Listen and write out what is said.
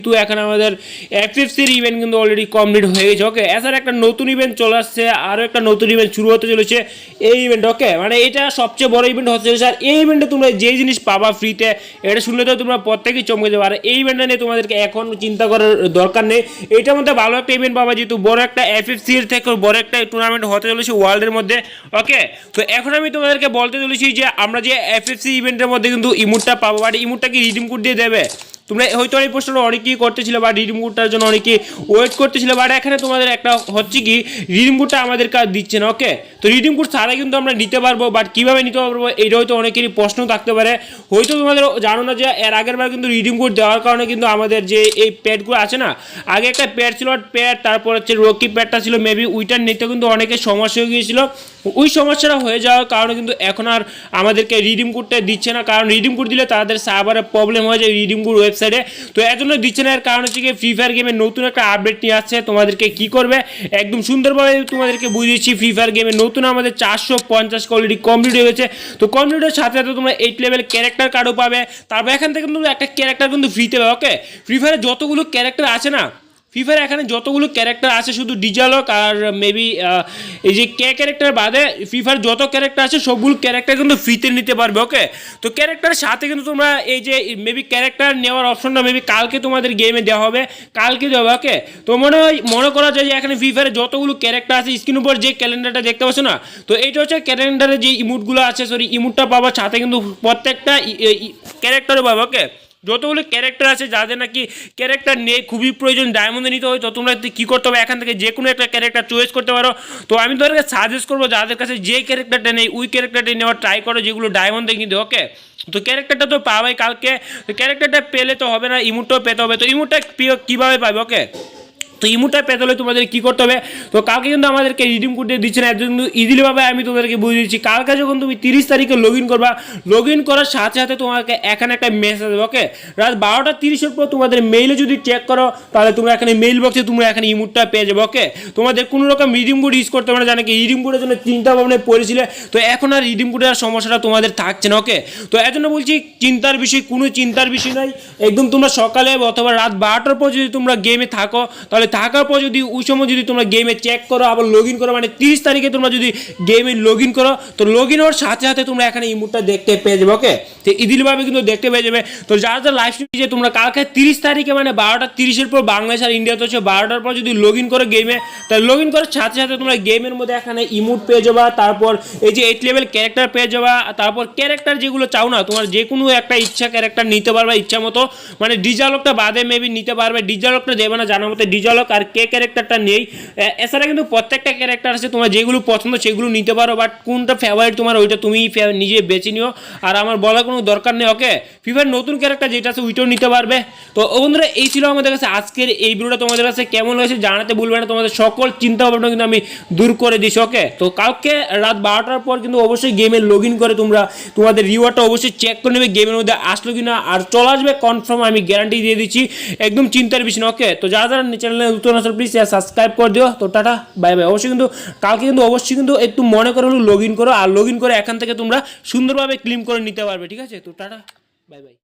কিন্তু এখন আমাদের এফএফসির ইভেন্ট কিন্তু অলরেডি কমপ্লিট হয়ে গেছে। ওকে, এছাড়া একটা নতুন ইভেন্ট চলে আসছে, আরও একটা নতুন ইভেন্ট শুরু হতে চলেছে এই ইভেন্ট। ওকে, মানে এটা সবচেয়ে বড় ইভেন্ট হতে চলেছে। আর এই ইভেন্টে তোমরা যে জিনিস পাবা ফ্রিতে, এটা শুনলে তো তোমরা প্রত্যেকেই চমকে যাবে। আর এই ইভেন্টটা নিয়ে তোমাদেরকে এখন চিন্তা করার দরকার নেই, এটার মধ্যে ভালো একটা ইভেন্ট পাবা, যেহেতু বড় একটা এফএফসির থেকে বড় একটা টুর্নামেন্ট হতে চলেছে ওয়ার্ল্ডের মধ্যে। ওকে, তো এখন আমি তোমাদেরকে বলতে চলেছি যে আমরা যে এফএফসি ইভেন্টের মধ্যে কিন্তু ইমোটটা পাবো, বাট ইমোটটা কি রিডিম কোড দিয়ে দেবে? তোমরা হয়তো এই প্রশ্নটা অনেকেই করতেছিল বা রিডিম কোডটার জন্য অনেকেই ওয়েট করতেছিল, বাট এখানে তোমাদের একটা হচ্ছে কি রিডিম কোডটা আমাদের কাছে দিচ্ছে না। ওকে, তো রিডিম কোড ছাড়াই কিন্তু আমরা নিতে পারবো, বাট কীভাবে নিতে পারবো এটা হয়তো অনেকেরই প্রশ্ন থাকতে পারে। হয়তো তোমাদের জানো না যে এর আগের বার কিন্তু রিডিম কোড দেওয়ার কারণে কিন্তু আমাদের যে এই প্যাডগুলো আছে না, আগে একটা প্যাড ছিল প্যাড, তারপর হচ্ছে রকি প্যাডটা ছিল মেবি, ওইটার নিতে কিন্তু অনেকের সমস্যা হয়ে গিয়েছিল। ওই সমস্যাটা হয়ে যাওয়ার কারণে কিন্তু এখন আর আমাদেরকে রিডিম কোডটা দিচ্ছে না, কারণ রিডিম কোড দিলে তাদের সার্ভারে প্রবলেম হয়ে যায় রিডিম কোড ওয়েবসাইটে, তো এর জন্য দিচ্ছে না। এর কারণ হচ্ছে কি ফ্রি ফায়ার গেমের নতুন একটা আপডেট নিয়ে আসছে। তোমাদেরকে কি করবে একদম সুন্দরভাবে তোমাদেরকে বুঝিয়েছি। ফ্রি ফায়ার গেমের নতুন আমাদের 450 অলরেডি কমপ্লিট হয়ে গেছে। তো কমপ্লিটের সাথে সাথে তোমরা 8 লেভেল ক্যারেক্টার কার্ডও পাবে। তারপর এখান থেকে কিন্তু একটা ক্যারেক্টার কিন্তু ফ্রিতে পাবে। ওকে, ফ্রি ফায়ারে যতগুলো ক্যারেক্টার আছে না, ফ্রি ফায়ার এখানে যতগুলো ক্যারেক্টার আছে শুধু ডিজালক আর মেবি এই যে ক্যারেক্টার বাদে ফ্রি ফায়ার যত ক্যারেক্টার আছে সবগুলো ক্যারেক্টার কিন্তু ফ্রিতে নিতে পারবে। ওকে, তো ক্যারেক্টারের সাথে কিন্তু তোমরা এই যে মেবি ক্যারেক্টার নেওয়ার অপশনটা মেবি কালকে তোমাদের গেমে দেওয়া হবে, কালকে দেওয়া হবে। ওকে, তো মনে করা যায় যে এখানে ফ্রি ফায়ারে যতগুলো ক্যারেক্টার আছে স্ক্রিনের উপর যে ক্যালেন্ডারটা দেখতে পাচ্ছ না, তো এইটা হচ্ছে ক্যালেন্ডারে যে ইমোটগুলো আছে, সরি ইমোটটা পাবার সাথে কিন্তু প্রত্যেকটা ক্যারেক্টারও পাবে। ওকে, যতগুলো ক্যারেক্টার আছে যাদের নাকি ক্যারেক্টার নেই, খুবই প্রয়োজন ডায়মন্ডে নিতে হয়, তো তোমরা কী করতে হবে এখান থেকে যে কোনো একটা ক্যারেক্টার চয়েস করতে পারো। তো আমি তোমাদেরকে সাজেস্ট করবো যাদের কাছে যে ক্যারেক্টারটা নেই ওই ক্যারেক্টারটা নেওয়ার ট্রাই করো যেগুলো ডায়মন্ডে কিনতে। ওকে, তো ক্যারেক্টারটা তো পাবাই কালকে, তো ক্যারেক্টারটা পেলে তো হবে না, ইমোটটাও পেতে হবে। তো ইমোটটা কীভাবে পাবে? ওকে, তো ইমোটটা পেতে হলে তোমাদের কী করতে হবে, তো কালকে কিন্তু আমাদেরকে রিডিম কোড দিয়ে দিচ্ছে না, এর জন্য ইজিলিভাবে আমি তোমাদেরকে বুঝিয়ে দিচ্ছি। কালকে যখন তুমি 30 তারিখে লগ ইন করবা, লগ ইন করার সাথে সাথে তোমাকে এখানে একটা মেসেজ দেবে। ওকে, রাত 12:30 পর তোমাদের মেইলে যদি চেক করো তাহলে তোমরা এখানে মেইল বক্সে তোমরা এখানে ইমোটটা পেয়ে যাবে। ওকে, তোমাদের কোনো রকম রিডিম কোড ইউজ করতে হবে না, জানে কি রিডিম কোডের জন্য চিন্তা ভাবনায় পড়েছিলে, তো এখন আর রিডিম কোডের সমস্যাটা তোমাদের থাকছে না। ওকে, তো এর জন্য বলছি চিন্তার বিষয়, কোনো চিন্তার বিষয় নয়। একদম তোমরা সকালে অথবা রাত 12টার পর যদি তোমরা গেমে থাকো, তাহলে থাকার পর যদি ওই সময় যদি তোমরা গেমে চেক করো আবার লগ ইন করো, মানে 30 তারিখে তোমরা যদি গেমে লগ ইন করো, তো লগ ইন হওয়ার সাথে সাথে তোমরা এখানে ইমোটটা দেখতে পেয়ে যাবে। ওকে, তো ইজিলিভাবে কিন্তু দেখতে পেয়ে যাবে। তো যারা যারা লাইভ স্ট্রিম যে তোমরা কালকে 30 তারিখে মানে 12:30 পর বাংলাদেশ আর ইন্ডিয়াতে হচ্ছে 12টার পর যদি লগ ইন করো গেমে, তাহলে লগ ইন করার সাথে সাথে তোমরা গেমের মধ্যে এখানে ইমোট পেয়ে যাবা, তারপর এই যে 8 লেভেল ক্যারেক্টার পেয়ে যাবা, তারপর ক্যারেক্টার যেগুলো চাও না তোমার যে কোনো একটা ইচ্ছা ক্যারেক্টার নিতে পারবে ইচ্ছা মতো, মানে ডিজালকটা বাদে মেবি নিতে পারবে, ডিজালকটা দেবে না জানার মতো, ডিজালক আর ক্যারেক্টারটা নেই। এছাড়া কিন্তু প্রত্যেকটা ক্যারেক্টার আছে, তোমার যেগুলো পছন্দ সেগুলো নিতে পারো, বাট কোনটা ফেভারিট তোমার ওইটা তুমি নিজে বেছে নিও, আর আমার বলার কোনো দরকার নেই। ওকে, ফিফার নতুন ক্যারেক্টার যেটা আছে ওইটাও নিতে পারবে। তো বন্ধুরা এই ছিল আমাদের কাছে আজকের এই ভিডিওটা, তোমাদের কাছে কেমন হয়েছে জানাতে ভুলবে না, তোমাদের সকল চিন্তা ভাবনা কিন্তু আমি দূর করে দিচ্ছি। ওকে, তো কালকে রাত 12টার পর কিন্তু অবশ্যই গেমে লগ ইন করে তোমরা তোমাদের রিওয়ার্ডটা অবশ্যই চেক করে নেবে গেমের মধ্যে আসলো কিনা, আর চলে আসবে কনফার্ম, আমি গ্যারান্টি দিয়ে দিচ্ছি, একদম চিন্তার বিষয় না। ওকে, তো যারা যারা চ্যানেলে নতুন আসলে প্লিজ সাবস্ক্রাইব করে দিও। তো টাটা বাই বাই। অবশ্যই কিন্তু কালকে কিন্তু অবশ্যই কিন্তু একটু মনে করে লগ ইন করো, আর লগ ইন করে এখান থেকে তোমরা সুন্দরভাবে ক্লেম করে নিতে পারবে। ঠিক আছে, তো টাটা বাই বাই।